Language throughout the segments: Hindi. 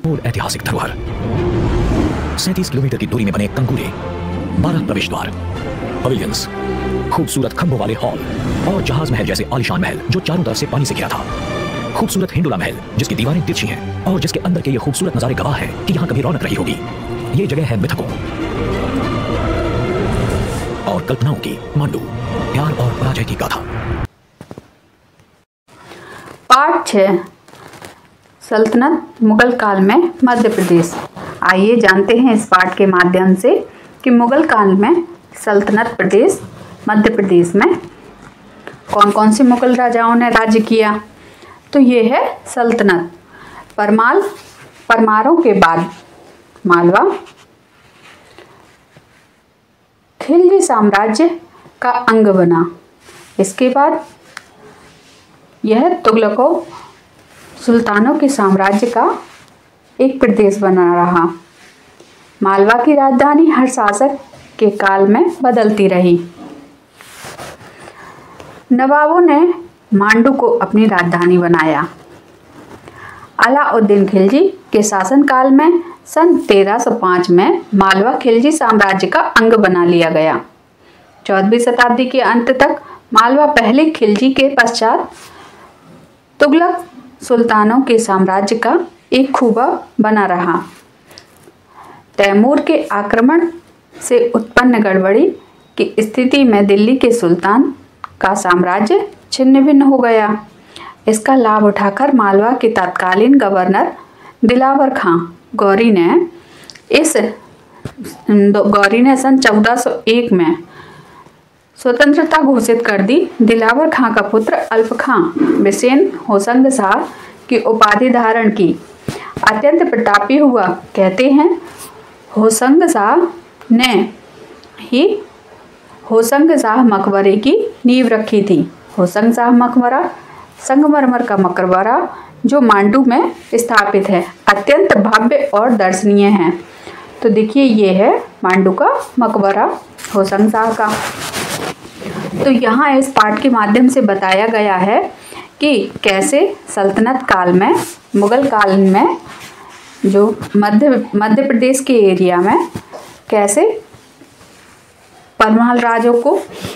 और ऐतिहासिक धरोहर, 37 किलोमीटर की दूरी में बने कंगूरे, 12 प्रवेश द्वार, पवेलियंस, खूबसूरत खंभों वाले हॉल और जहाज महल जैसे आलीशान महल जो चारों तरफ से पानी से घिरा था। खूबसूरत हिंडोला महल जिसकी दीवारें तिरछी हैं और जिसके अंदर के ये खूबसूरत नजारे गवाह है कि यहाँ कभी रौनक रही होगी। ये जगह है मिथकों और कल्पनाओं की मांडू, प्यार और पराजय की गाथा। पार्ट 6, सल्तनत मुगल काल में मध्य प्रदेश। आइए जानते हैं इस पाठ के माध्यम से कि मुगल काल में सल्तनत प्रदेश मध्य प्रदेश में कौन कौन से मुगल राजाओं ने राज्य किया। तो ये है सल्तनत। परमारों के बाद मालवा, खिलजी साम्राज्य का अंग बना। इसके बाद यह तुगलकों सुल्तानों के साम्राज्य का एक प्रदेश बना रहा। मालवा की राजधानी हर शासक के काल में बदलती रही। नवाबों ने मांडू को अपनी राजधानी बनाया। अलाउद्दीन खिलजी के शासनकाल में सन 1305 में मालवा खिलजी साम्राज्य का अंग बना लिया गया। 14वीं शताब्दी के अंत तक मालवा पहले खिलजी के पश्चात तुगलक सुल्तानों के साम्राज्य का एक खूबा बना रहा। तैमूर के आक्रमण से उत्पन्न गड़बड़ी की स्थिति में दिल्ली के सुल्तान का साम्राज्य छिन्न भिन्न हो गया। इसका लाभ उठाकर मालवा के तत्कालीन गवर्नर दिलावर खां गौरी ने सन 1401 में स्वतंत्रता घोषित कर दी। दिलावर खां का पुत्र अल्प खां बिसेन होशंग शाह की उपाधि धारण की। अत्यंत प्रतापी हुआ। कहते हैं होशंग शाह ने ही होशंग शाह मकबरे की नींव रखी थी। होशंग शाह मकबरा संगमरमर का मकबरा जो मांडू में स्थापित है, अत्यंत भव्य और दर्शनीय है। तो देखिए ये है मांडू का मकबरा होशंग शाह का। तो यहाँ इस पाठ के माध्यम से बताया गया है कि कैसे सल्तनत काल में, मुगल काल में जो मध्य प्रदेश के एरिया में कैसे परमाल राजों को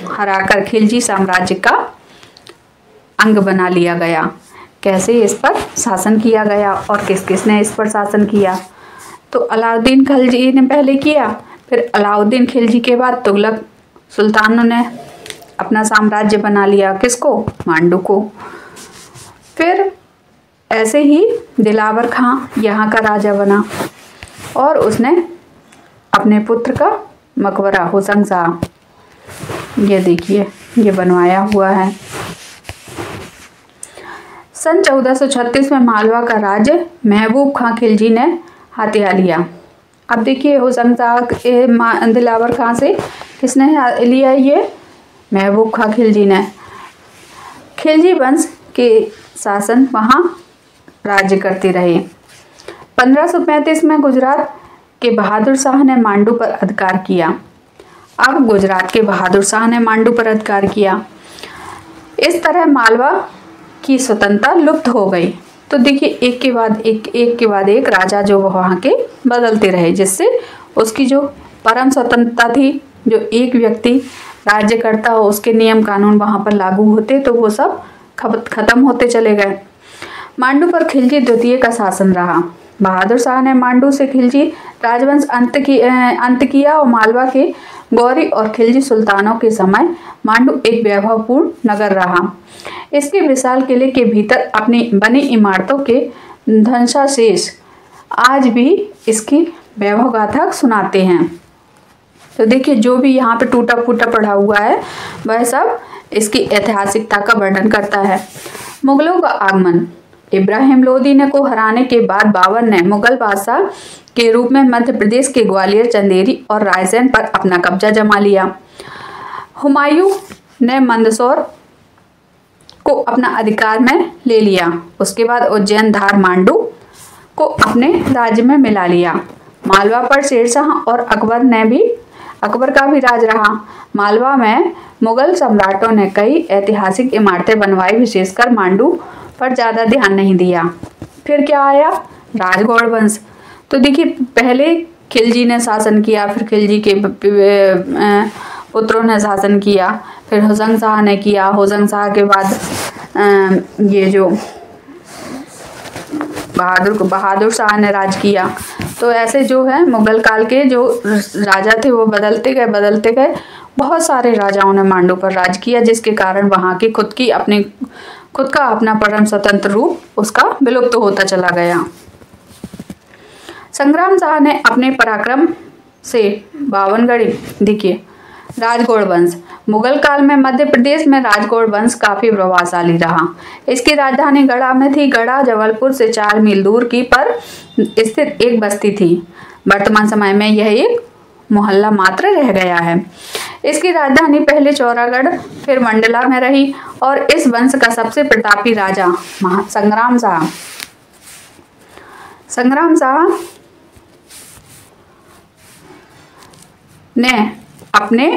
हराकर खिलजी साम्राज्य का अंग बना लिया गया, कैसे इस पर शासन किया गया और किस किस ने इस पर शासन किया। तो अलाउद्दीन खिलजी ने पहले किया, फिर अलाउद्दीन खिलजी के बाद तुगलक सुल्तानों ने अपना साम्राज्य बना लिया। किसको? मांडू को। फिर ऐसे ही दिलावर खां यहाँ का राजा बना और उसने अपने पुत्र का मकबरा होशंग शाह, ये देखिए ये बनवाया हुआ है। सन 1436 में मालवा का राज्य महबूब खां खिलजी ने हथिया लिया। अब देखिए होशंग शाह दिलावर खां से किसने लिया? ये महबूब खां खिलजी ने। खिलजी वंश के शासन वहाँ राज्य करते रहे। 1535 में गुजरात के बहादुर शाह ने मांडू पर अधिकार किया। अब गुजरात के बहादुर शाह ने मांडू पर अधिकार किया। इस तरह मालवा की स्वतंत्रता लुप्त हो गई। तो देखिए एक के बाद एक राजा जो वहाँ के बदलते रहे, जिससे उसकी जो परम स्वतंत्रता थी, जो एक व्यक्ति राज्य करता हो उसके नियम कानून वहाँ पर लागू होते, तो वो सब खत्म होते चले गए। मांडू पर खिलजी द्वितीय का शासन रहा। बहादुर शाह ने मांडू से खिलजी राजवंश अंत किया और मालवा के गौरी और खिलजी सुल्तानों के समय मांडू एक वैभवपूर्ण नगर रहा। इसके विशाल किले के भीतर अपनी बनी इमारतों के ध्वंसावशेष आज भी इसकी वैभव गाथा सुनाते हैं। तो देखिए जो भी यहाँ पे टूटा फूटा पड़ा हुआ है वह सब इसकी ऐतिहासिकता का वर्णन करता है। मुगलों का आगमन। इब्राहिम लोदी ने को हराने के बाद बाबर ने मुगल बादशाह के रूप में मध्य प्रदेश के ग्वालियर, चंदेरी और रायसेन पर अपना कब्जा जमा लिया। हुमायूं ने मंदसौर को अपना अधिकार में ले लिया। उसके बाद उज्जैन, धार, मांडू को अपने राज्य में मिला लिया। मालवा पर शेरशाह और अकबर का भी राज रहा। मालवा में मुगल सम्राटों ने कई ऐतिहासिक इमारतें बनवाई, विशेषकर मांडू पर ज़्यादा ध्यान नहीं दिया। फिर क्या आया? राजगौड़ वंश। तो देखिए पहले खिलजी ने शासन किया, फिर खिलजी के पुत्रों ने शासन किया, फिर होशंग शाह ने किया, होशंग शाह के बाद ये जो बहादुर शाह ने राज किया। तो ऐसे जो है मुगल काल के जो राजा थे वो बदलते गए। बहुत सारे राजाओं ने मांडू पर राज किया, जिसके कारण वहाँ की खुद का अपना परम स्वतंत्र रूप उसका विलुप्त होता चला गया। संग्राम शाह ने अपने पराक्रम से बावनगढ़ी, देखिए राजगौड़ वंश, मुगल काल में मध्य प्रदेश में राजगौड़ वंश काफी प्रभावशाली रहा। इसकी राजधानी गढ़ा में थी। गढ़ा जबलपुर से 4 मील दूर की पर स्थित एक बस्ती थी। वर्तमान समय में यह एक मोहल्ला मात्र रह गया है। इसकी राजधानी पहले चौरागढ़ फिर मंडला में रही और इस वंश का सबसे प्रतापी राजा संग्राम शाह ने अपने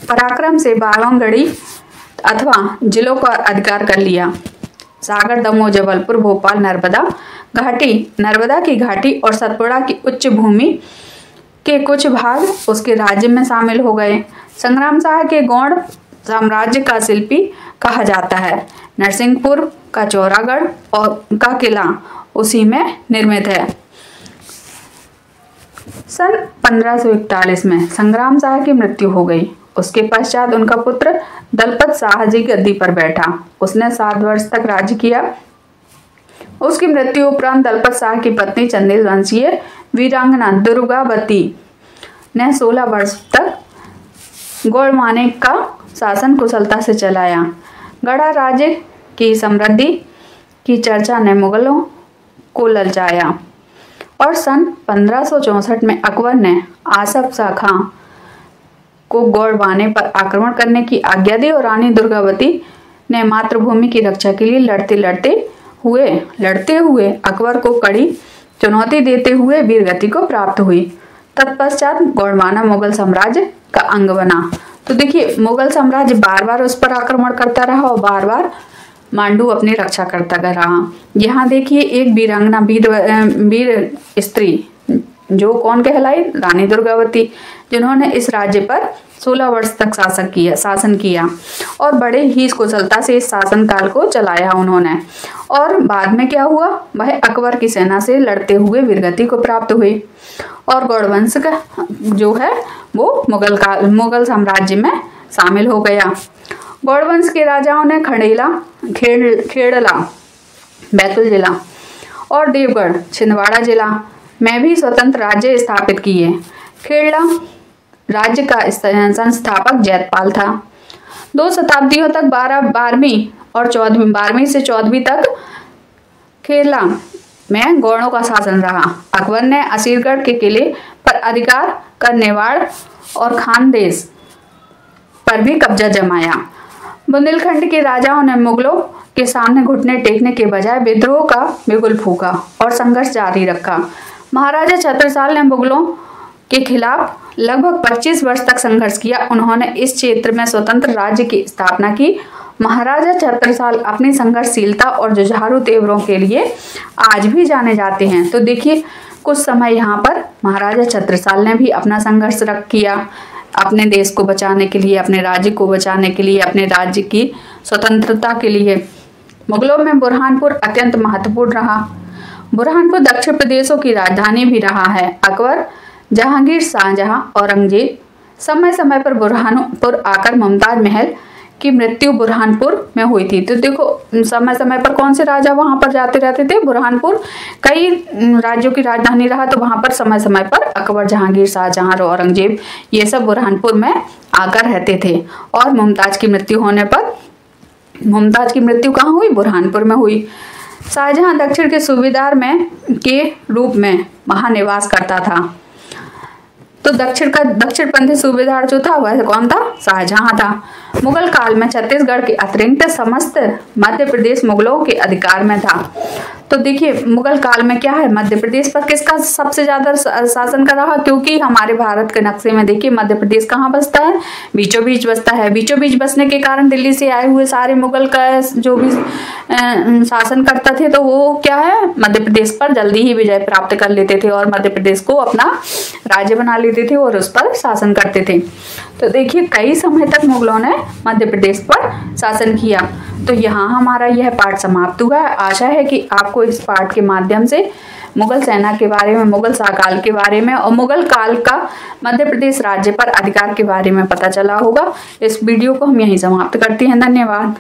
पराक्रम से बावनगढ़ी अथवा जिलों का अधिकार कर लिया। सागर, दमोह, जबलपुर, भोपाल, नर्मदा की घाटी और सतपुड़ा की उच्च भूमि के कुछ भाग उसके राज्य में शामिल हो गए। संग्राम शाह के गौड़ साम्राज्य का शिल्पी कहा जाता है। नरसिंहपुर का चौरागढ़ और का किला उसी में निर्मित है। सन 1541 में संग्राम शाह की मृत्यु हो गई। उसके पश्चात उनका पुत्र दलपत शाहजी गद्दी पर बैठा। उसने 7 वर्ष तक राज्य किया। उसकी मृत्यु उपरांत दलपत शाह की पत्नी चंदेल वंशीय वीरांगना दुर्गावती ने 16 वर्ष तक गौड़मानेक का शासन कुशलता से चलाया। गढ़ा राज्य की समृद्धि की चर्चा ने मुगलों को ललचाया और सन 1564 में अकबर ने आसफ शाह खां को गौड़बाने पर आक्रमण करने की आज्ञा दी और रानी दुर्गावती ने मातृभूमि की रक्षा के लिए लड़ते हुए अकबर को कड़ी चुनौती देते हुए वीरगति को प्राप्त हुई। तत्पश्चात गौड़बाना मुगल साम्राज्य का अंग बना। तो देखिए मुगल साम्राज्य बार बार उस पर आक्रमण करता रहा और बार बार मांडू अपनी रक्षा करता रहा। यहाँ देखिए एक वीरांगना वीर स्त्री जो कौन कहलाई, रानी दुर्गावती, जिन्होंने इस राज्य पर 16 वर्ष तक शासन किया और बड़े ही कुशलता से इस शासन काल को चलाया उन्होंने। और बाद में क्या हुआ, वह अकबर की सेना से लड़ते हुए वीरगति को प्राप्त हुई और गौड़ वंश का जो है वो मुगल साम्राज्य में शामिल हो गया। गौड़ वंश के राजाओं ने खेड़ला बैतूल जिला और देवगढ़ छिंदवाड़ा जिला में भी स्वतंत्र राज्य स्थापित किए। खेड़ला राज्य का संस्थापक जैतपाल था। 2 शताब्दियों तक 12वीं से 14वीं तक खेड़ला में गौड़ों का शासन रहा। अकबर ने असीरगढ़ के किले पर अधिकार कर नेवाड़ और खानदेश पर भी कब्जा जमाया। बुंदेलखंड के राजाओं ने मुगलों के सामने घुटने टेकने के बजाय विद्रोह का बिगुल फूंका और संघर्ष जारी रखा। महाराजा छत्रसाल ने मुगलों के खिलाफ लगभग 25 वर्ष तक संघर्ष किया। उन्होंने इस क्षेत्र में स्वतंत्र राज्य की स्थापना की। महाराजा छत्रसाल अपनी संघर्षशीलता और जुझारू तेवरों के लिए आज भी जाने जाते हैं। तो देखिए कुछ समय यहाँ पर महाराजा छत्रसाल ने भी अपना संघर्ष किया अपने देश को बचाने के लिए, अपने राज्य को बचाने के लिए, अपने राज्य की स्वतंत्रता के लिए। मुगलों में बुरहानपुर अत्यंत महत्वपूर्ण रहा। बुरहानपुर दक्षिण प्रदेशों की राजधानी भी रहा है। अकबर, जहांगीर, शाहजहां, औरंगजेब समय समय पर बुरहानपुर आकर मुमताज महल की मृत्यु बुरहानपुर में हुई थी। तो देखो समय समय पर कौन से राजा वहां पर जाते रहते थे। बुरहानपुर कई राज्यों की राजधानी रहा, तो वहां पर समय समय पर अकबर, जहांगीर, शाहजहां, औरंगजेब ये सब बुरहानपुर में आकर रहते थे। और मुमताज की मृत्यु होने पर, मुमताज की मृत्यु कहाँ हुई, बुरहानपुर में हुई। शाहजहां दक्षिण के सूबेदार के रूप में वहां निवास करता था। तो दक्षिणपंथी सूबेदार जो था वह कौन था, शाहजहां था। मुगल काल में छत्तीसगढ़ के अतिरिक्त समस्त मध्य प्रदेश मुगलों के अधिकार में था। तो देखिए मुगल काल में क्या है, मध्य प्रदेश पर किसका सबसे ज्यादा शासन कर रहा, क्योंकि हमारे भारत के नक्शे में देखिए मध्य प्रदेश कहाँ बसता है, बीचों बीच बसता है। बीचों बीच बसने के कारण दिल्ली से आए हुए सारे मुगल का जो भी शासन करता थे तो वो क्या है, मध्य प्रदेश पर जल्दी ही विजय प्राप्त कर लेते थे और मध्य प्रदेश को अपना राज्य बना लेते थे और उस पर शासन करते थे। तो देखिए कई समय तक मुगलों ने मध्य प्रदेश पर शासन किया। तो यहाँ हमारा यह पाठ समाप्त हुआ। आशा है कि आपको इस पाठ के माध्यम से मुगल सेना के बारे में, मुगल शासनकाल के बारे में और मुगल काल का मध्य प्रदेश राज्य पर अधिकार के बारे में पता चला होगा। इस वीडियो को हम यहीं समाप्त करते हैं। धन्यवाद।